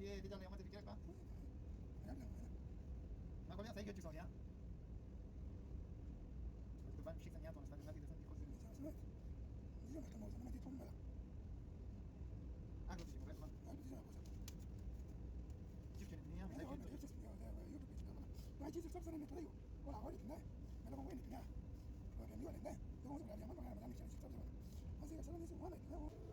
thì giờ này mà thì cái ba ma con sai che ci sono ya questo van ci segnato non sta andando da tanti cose io non stiamo usando di tomba anche se come ma ci c'è ne io non ci spiego io tu pensi ma ci sta facendo niente io ora voglio ne me lo vuoi ne ora io ne devo usare la mano ma mi ci sta facendo ma se sono nessuno ne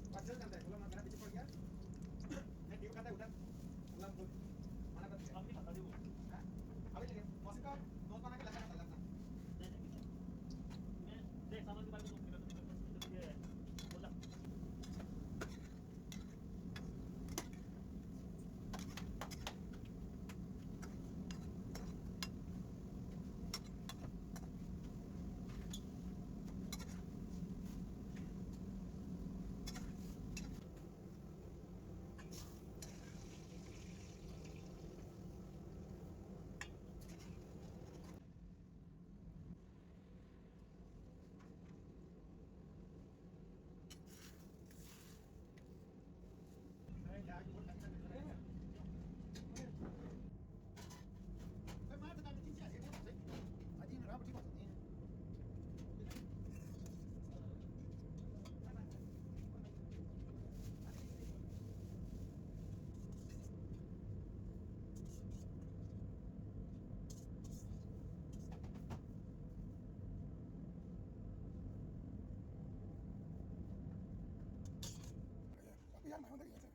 Pasal kan tadi, ulang mana bicara ya? Nanti dia kata udah, ulang pun. Mana kata? Kami kata dia. Apa lagi? Masih kau, nol mana ke lakukan tak lakukan? Dek sama di balik kita dia. Bola. Ya, aku buat kan. Saya mana tadi cincin saya buat saya. Adi ni rapat cincin ni. Tapi yang mana lagi